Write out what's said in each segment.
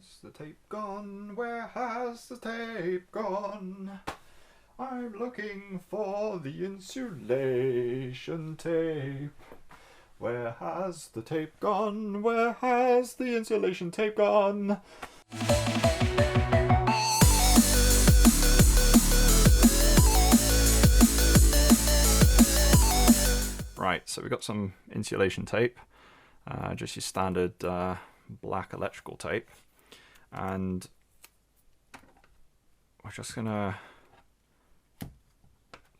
has the tape gone? Where has the tape gone? I'm looking for the insulation tape. Where has the tape gone? Where has the insulation tape gone? Right, so we've got some insulation tape, just your standard black electrical tape, and we're just gonna,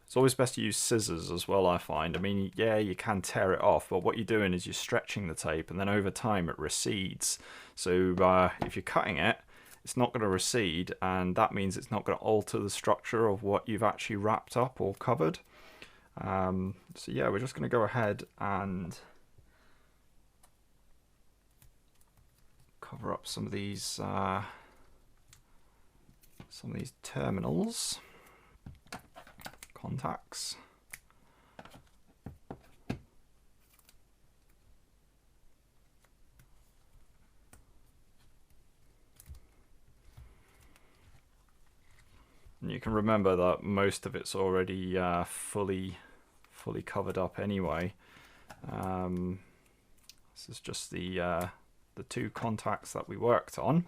it's always best to use scissors as well, I find. I mean, yeah, you can tear it off, but what you're doing is you're stretching the tape, and then over time it recedes. So if you're cutting it, it's not going to recede, and that means it's not going to alter the structure of what you've actually wrapped up or covered. So yeah, we're just going to go ahead and cover up some of these terminals, contacts. And you can remember that most of it's already fully covered up anyway. This is just the two contacts that we worked on.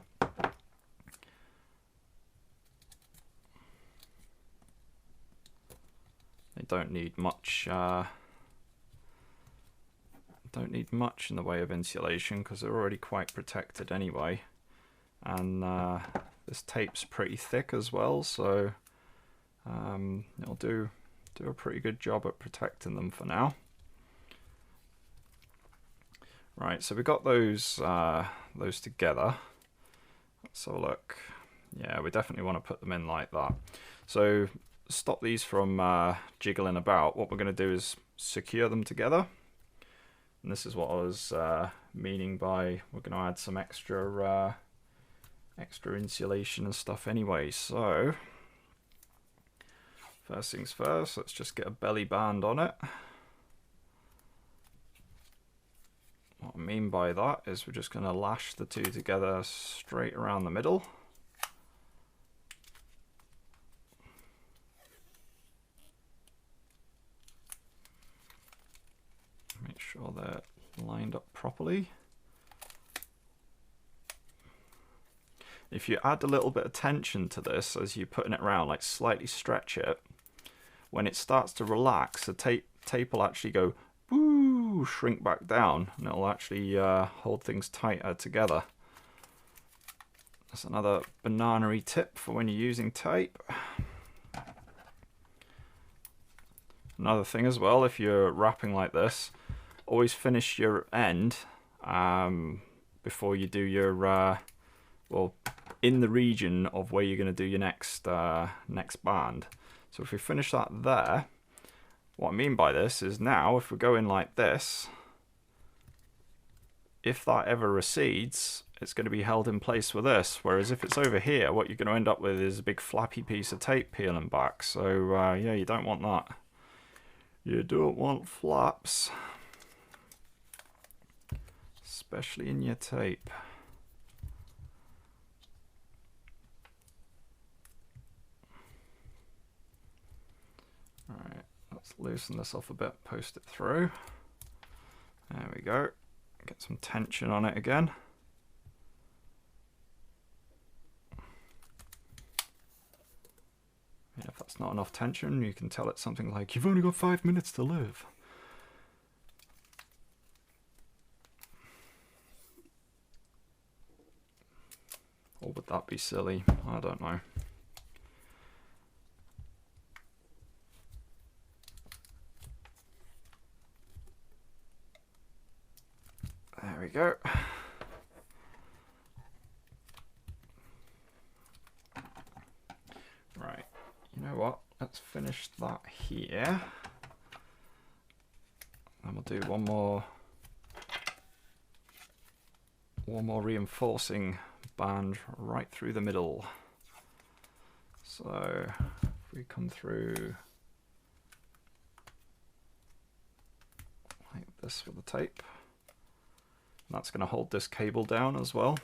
They don't need much in the way of insulation because they're already quite protected anyway, and this tape's pretty thick as well, so it'll do a pretty good job at protecting them for now. Right, so we got those together. Let's have a look. Yeah, we definitely want to put them in like that. So stop these from jiggling about. What we're going to do is secure them together. And this is what I was meaning by we're going to add some extra insulation and stuff anyway. So first things first, let's just get a belly band on it. What I mean by that is we're just going to lash the two together straight around the middle. Make sure they're lined up properly. If you add a little bit of tension to this as you're putting it around, like slightly stretch it, when it starts to relax, the tape will actually go boo, shrink back down, and it'll actually hold things tighter together. That's another Boonana-y tip for when you're using tape. Another thing as well, if you're wrapping like this, always finish your end before you do your well, in the region of where you're going to do your next band. So if we finish that there, what I mean by this is now if we go in like this, if that ever recedes, it's going to be held in place with this. Whereas if it's over here, what you're going to end up with is a big flappy piece of tape peeling back. So yeah, you don't want that. You don't want flaps, especially in your tape. Alright, let's loosen this off a bit, post it through. There we go. Get some tension on it again. Yeah, if that's not enough tension, you can tell it something like, "You've only got 5 minutes to live." Or would that be silly? I don't know. There we go. Right, you know what? Let's finish that here. And we'll do one more reinforcing band right through the middle. So if we come through like this with the tape, that's going to hold this cable down as well.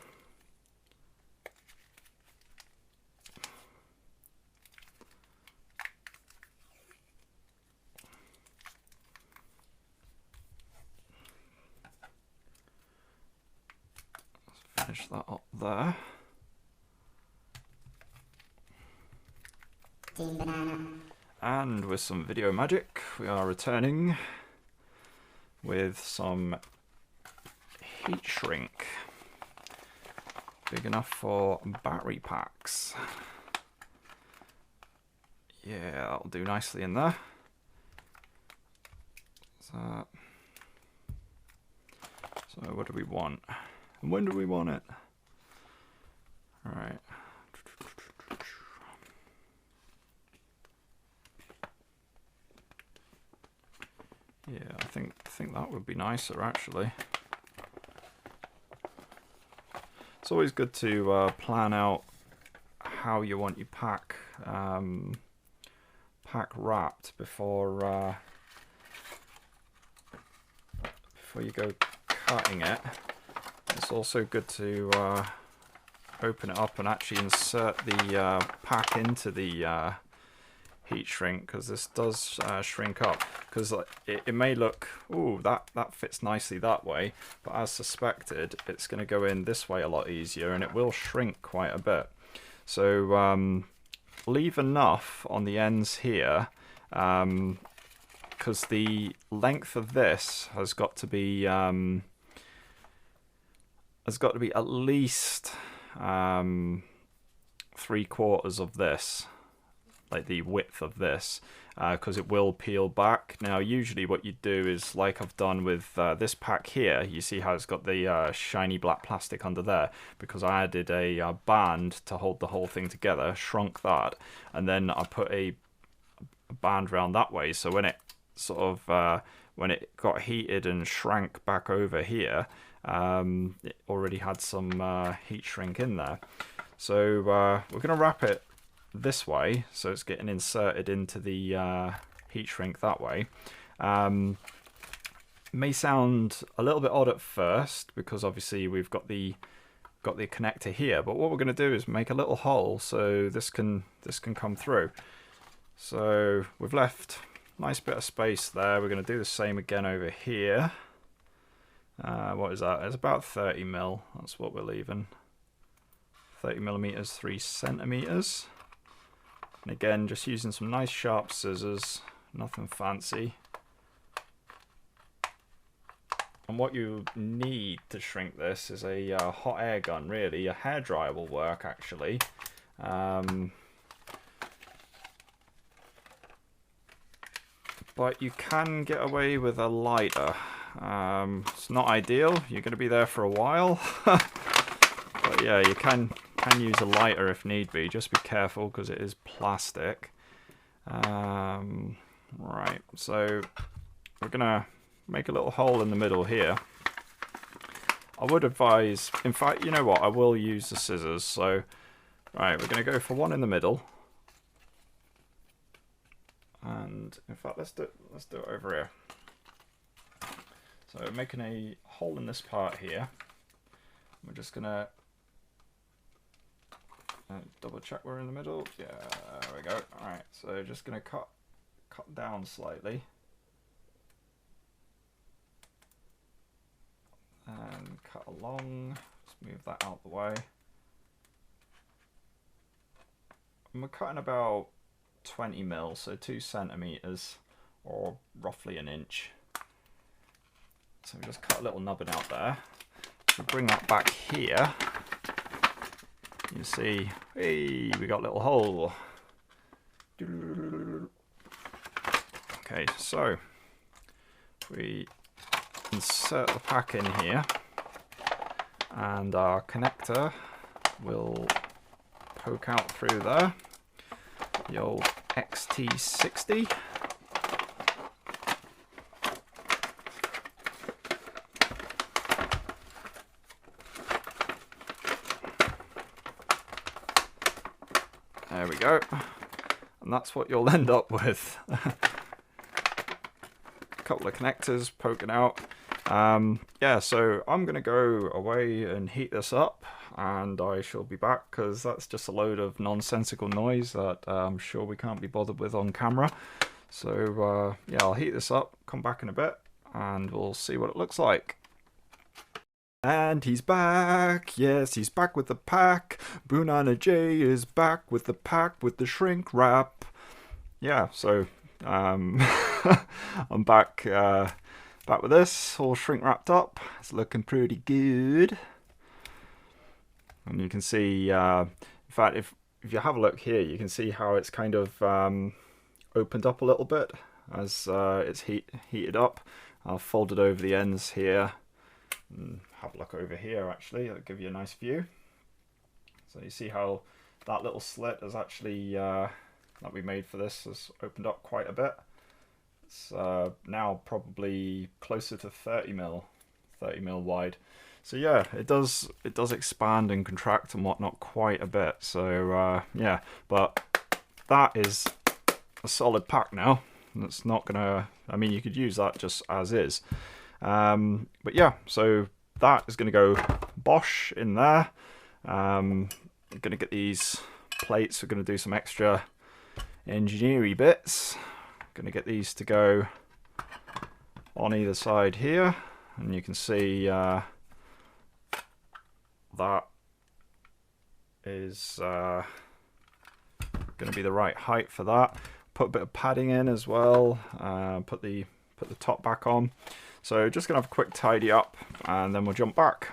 Finish that up there. Team Boonana. And with some video magic, we are returning with some heat shrink. Big enough for battery packs. Yeah, that'll do nicely in there. So what do we want? And when do we want it? Alright. Yeah, I think that would be nicer actually. It's always good to plan out how you want your pack wrapped before you go cutting it. It's also good to open it up and actually insert the pack into the heat shrink, because this does shrink up, because it may look, ooh, that fits nicely that way, but as suspected it's going to go in this way a lot easier and it will shrink quite a bit. So leave enough on the ends here, because the length of this has got to be at least 3/4 of this, like the width of this, because it will peel back. Now usually what you do is, like I've done with this pack here, you see how it's got the shiny black plastic under there, because I added a band to hold the whole thing together, shrunk that, and then I put a band around that way, so when it sort of when it got heated and shrank back over here, it already had some heat shrink in there. So we're going to wrap it this way, so it's getting inserted into the heat shrink that way. May sound a little bit odd at first, because obviously we've got the connector here, but what we're going to do is make a little hole so this can come through. So we've left a nice bit of space there. We're going to do the same again over here. What is that? It's about 30 mil. That's what we're leaving. 30 millimeters, 3 centimeters. And again, just using some nice sharp scissors, nothing fancy. And what you need to shrink this is a hot air gun, really. A hairdryer will work, actually. But you can get away with a lighter. It's not ideal. You're going to be there for a while. But yeah, you can use a lighter if need be. Just be careful, because it is plastic. Right, so we're going to make a little hole in the middle here. I would advise, in fact, you know what, I will use the scissors. So, right, we're going to go for one in the middle. And in fact, let's do it over here. So making a hole in this part here. We're just gonna double check we're in the middle. Yeah, there we go. All right, so just gonna cut down slightly and cut along. Just move that out the way. And we're cutting about 20 mil, so 2 centimeters, or roughly an inch. So we just cut a little nubbin out there. So bring that back here. You see, hey, we got a little hole. Okay, so we insert the pack in here, and our connector will poke out through there. The old XT60. There we go. And that's what you'll end up with. A couple of connectors poking out. Yeah, so I'm going to go away and heat this up, and I shall be back, because that's just a load of nonsensical noise that I'm sure we can't be bothered with on camera. So yeah, I'll heat this up, come back in a bit, and we'll see what it looks like. And he's back, yes, he's back with the pack. BoonanaJ is back with the pack with the shrink wrap. Yeah, so I'm back with this, all shrink wrapped up. It's looking pretty good. And you can see, in fact, if you have a look here, you can see how it's kind of opened up a little bit as it's heated up. I'll fold it over the ends here. And have a look over here, actually, that'll give you a nice view. So you see how that little slit is actually that we made for this has opened up quite a bit. It's now probably closer to 30 mil wide. So yeah, it does expand and contract and whatnot quite a bit. So yeah, but that is a solid pack now. That's not gonna, I mean, you could use that just as is. But yeah, so that is going to go bosh in there. I'm going to get these plates. We're going to do some extra engineering bits. Going to get these to go on either side here, and you can see that is going to be the right height for that. Put a bit of padding in as well. Put the top back on. So just gonna have a quick tidy up and then we'll jump back.